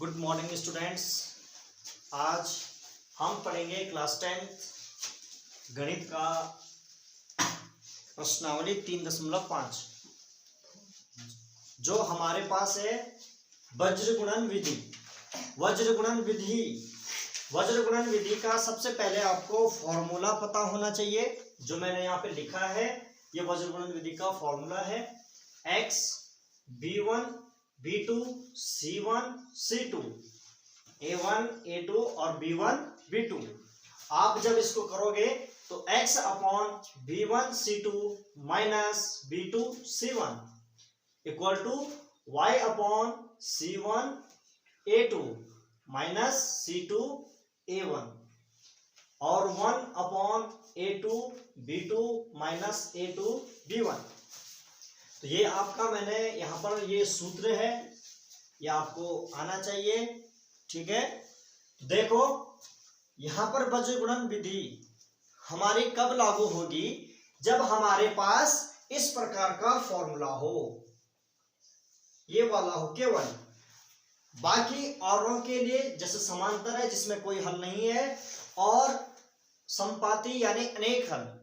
Good morning students. आज हम पढ़ेंगे क्लास 10 गणित का प्रश्नावली 3.5 जो हमारे पास है वज्र गुणन विधि। वज्र गुणन विधि का सबसे पहले आपको फॉर्मूला पता होना चाहिए, जो मैंने यहाँ पे लिखा है। ये वज्र गुणन विधि का फॉर्मूला है x b1 b2 c1 c2 a1 a2 और b1 b2। आप जब इसको करोगे तो x upon b1 c2 minus b2 c1 equal to y upon c1 a2 minus c2 a1 और 1 upon a2 b2 minus a2 b1। तो ये आपका मैंने यहाँ पर ये सूत्र है, ये आपको आना चाहिए, ठीक है। तो देखो यहाँ पर वज्र गुणन विधि हमारी कब लागू होगी, जब हमारे पास इस प्रकार का फॉर्मूला हो, ये वाला हो केवल। बाकी औरों के लिए जैसे समांतर है जिसमें कोई हल नहीं है, और समपाती यानी अनेक हल,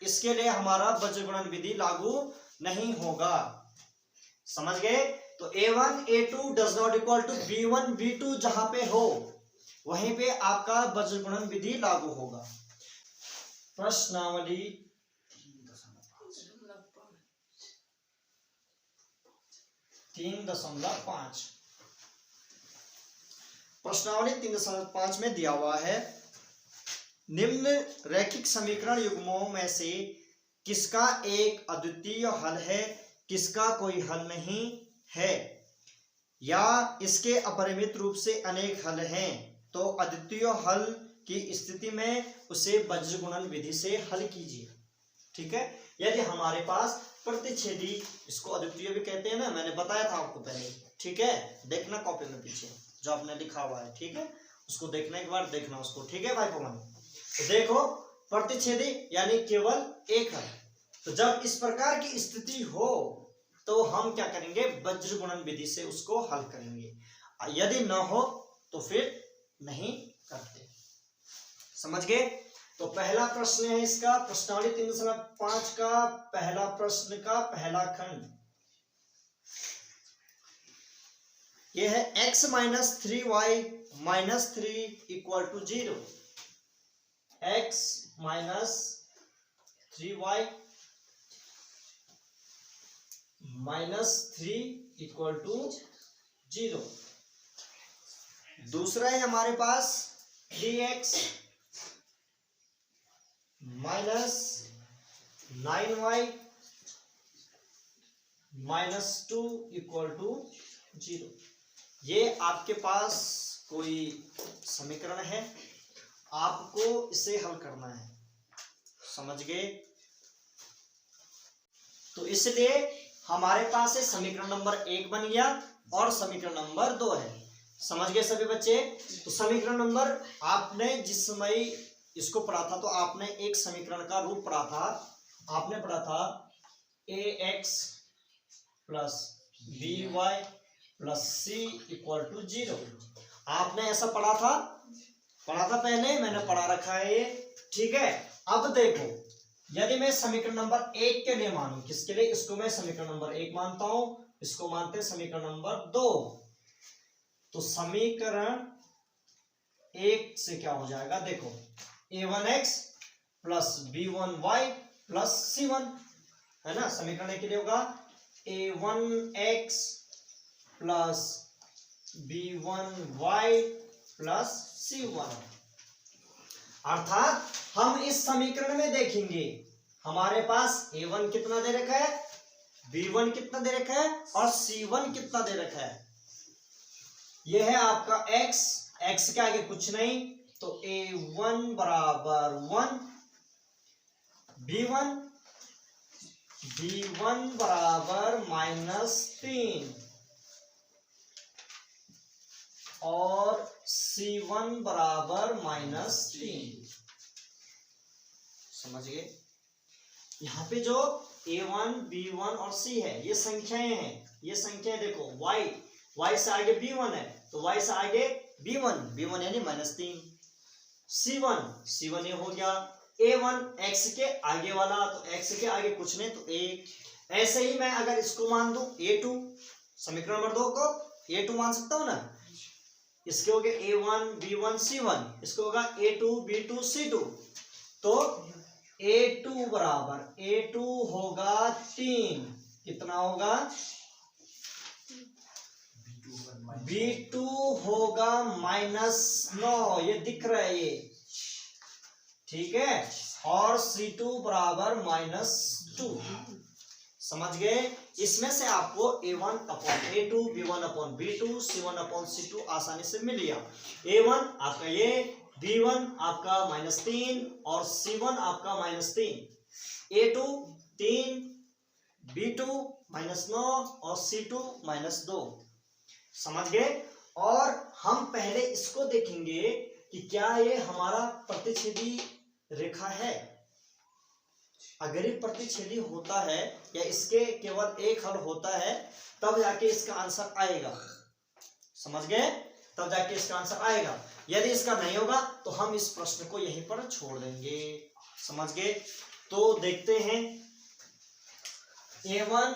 इसके लिए हमारा वज्र गुणन विधि लागू नहीं होगा। समझ गए? तो a1 a2 does not equal to b1 b2 जहां पे हो वहीं पे आपका वज्र गुणन विधि लागू होगा। प्रश्नावली 3.5 प्रश्नावली 3.5 में दिया हुआ है, निम्न रैखिक समीकरण युग्मों में से किसका एक अद्वितीय हल है, किसका कोई हल नहीं है, या इसके अपरिमित रूप से अनेक हल हैं, तो अद्वितीय हल की स्थिति में उसे वज्र गुणन विधि से हल कीजिए। ठीक है। यदि हमारे पास प्रतिच्छेदी, इसको अद्वितीय भी कहते हैं ना, मैंने बताया था आपको पहले, ठीक है। देखना कॉपी में पीछे जो आपने लिखा हुआ है, ठीक है, उसको देखने के बाद देखना उसको, ठीक है भाई पवन। तो देखो प्रतिच्छेदी यानी केवल एक हल, तो जब इस प्रकार की स्थिति हो तो हम क्या करेंगे, वज्र गुणन विधि से उसको हल करेंगे। यदि न हो तो फिर नहीं करते। समझ गए? तो पहला प्रश्न है इसका, प्रश्नावली 3.5 का पहला प्रश्न का पहला खंड यह है x minus 3y minus 3 equal to 0। x minus 3y minus 3 equal to 0। दूसरा है हमारे पास 3x minus 9y minus 2 equal to 0। ये आपके पास कोई समीकरण है, आपको इसे हल करना है। समझ गए? तो इसलिए हमारे पास है समीकरण नंबर 1 बन गया और समीकरण नंबर 2 है। समझ गए सभी बच्चे? तो समीकरण नंबर, आपने जिस समय इसको पढ़ा था तो आपने एक समीकरण का रूप पढ़ा था, आपने पढ़ा था ax plus by plus c equal to 0। आपने ऐसा पढ़ा था पहले, मैंने पढ़ा रखा है ये, ठीक है। अब देखो, यदि मैं समीकरण नंबर 1 के लिए मानूं, किसके लिए, इसको मैं समीकरण नंबर 1 मानता हूं, इसको मानते हैं समीकरण नंबर 2। तो समीकरण 1 से क्या हो जाएगा, देखो a1x plus b1y plus c1, है ना। समीकरण 1 के लिए होगा a1x plus b1y plus c1। अर्थात हम इस समीकरण में देखेंगे हमारे पास a1 कितना दे रखा है, b1 कितना दे रखा है और c1 कितना दे रखा है। यह है आपका x के आगे कुछ नहीं, तो a1 बराबर 1, b1 बराबर माइनस 3 और c1 बराबर माइनस 3। समझ गए? यहाँ पे जो a1 b1 और c है ये संख्याएं हैं, ये संख्याएं देखो y y से आगे b1 है तो y से आगे b1 यानी -3। c1 ये हो गया। a1 x के आगे वाला, तो x के आगे कुछ नहीं तो 1। ऐसे ही मैं अगर इसको मान दूं a2, समीकरण नंबर 2 को a2 मान सकता हूं ना। इसके हो गए a1 b1 c1, इसको होगा a2 b2 c2। तो a2 बराबर a2 होगा 3, कितना होगा b2 होगा -9, ये दिख रहा है ये, ठीक है। और c2 बराबर -2, समझ गए। इसमें से आपको a1 upon a2 b1 upon b2 c1 upon c2 आसानी से मिल गया। a1 आपका ये, b1 आपका -3 और c1 आपका -3, a2 3, b2 -9 और c2 -2, समझ गए। और हम पहले इसको देखेंगे कि क्या ये हमारा प्रतिच्छेदी रेखा है। अगर ये प्रतिच्छेदी होता है या इसके केवल एक हल होता है तब जाके इसका आंसर आएगा, समझ गए, तब जाके इसका आंसर आएगा। यदि इसका नहीं होगा तो हम इस प्रश्न को यहीं पर छोड़ देंगे, समझ गए। तो देखते हैं a1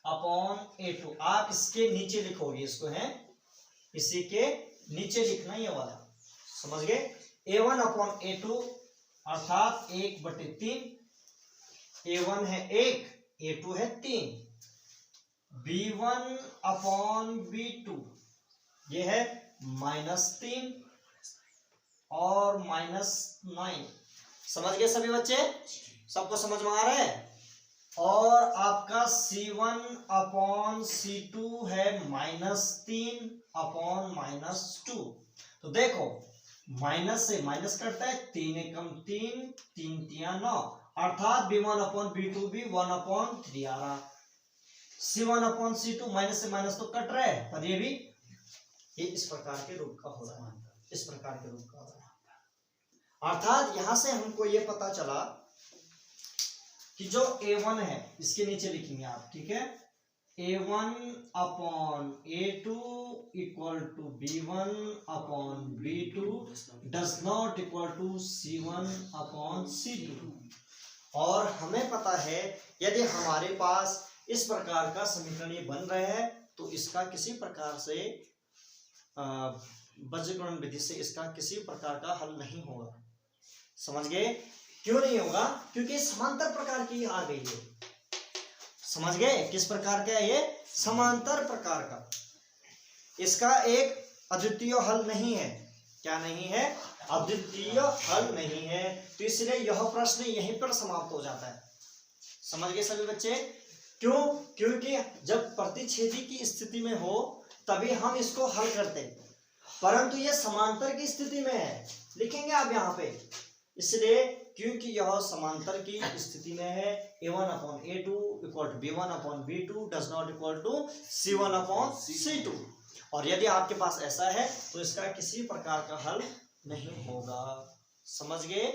अपॉन a2, आप इसके नीचे लिखोगे इसको, है इसी के नीचे लिखना ये वाला, समझ गए। a1 अपॉन a2 अर्थात 1/3, a1 है 1, a2 है 3, b1 अपॉन b2 ये है -3 और -9, समझ गए सभी बच्चे, सबको समझ में आ रहा है। और आपका c1 अपॉन c2 है -3 अपॉन -2। तो देखो माइनस से माइनस कटता है, 3 एकम 3, 3 तिया 9, अर्थात b1 अपॉन b2 भी 1/3 आ रहा। c1 अपॉन c2 माइनस से माइनस तो कट रहा है, पर ये भी ये इस प्रकार के रूप का हो रहा है, इस प्रकार के रूप का हो रहा है। अर्थात यहां से हमको ये पता चला कि जो a1 है इसके नीचे लिखेंगे आप, ठीक है, a1 upon a2 equal to b1 upon b2 does not equal to c1 upon c2। और हमें पता है यदि हमारे पास इस प्रकार का समीकरण ये बन रहा है तो इसका किसी प्रकार से बीजगणित विधि से इसका किसी प्रकार का हल नहीं होगा, समझ गए। क्यों नहीं होगा? क्योंकि समांतर प्रकार की आ गई है, समझ गए। किस प्रकार का है ये? समांतर प्रकार का। इसका एक अद्वितीय हल नहीं है। क्या नहीं है? अद्वितीय हल नहीं है। तो इसलिए यह प्रश्न यहीं पर समाप्त हो जाता है, समझ गए सभी बच्चे। क्यों? क्योंकि जब प्रतिच्छेदी की स्थिति में हो तभी हम इसको हल करते हैं, परंतु यह समांतर की स्थिति में है, लिखेंगे आप यहाँ पे। इसलिए क्योंकि यह समांतर की स्थिति में है, a1 upon a2 equal to b1 upon b2 does not equal to c1 upon c2। और यदि आपके पास ऐसा है तो इसका किसी प्रकार का हल नहीं होगा, समझ गए।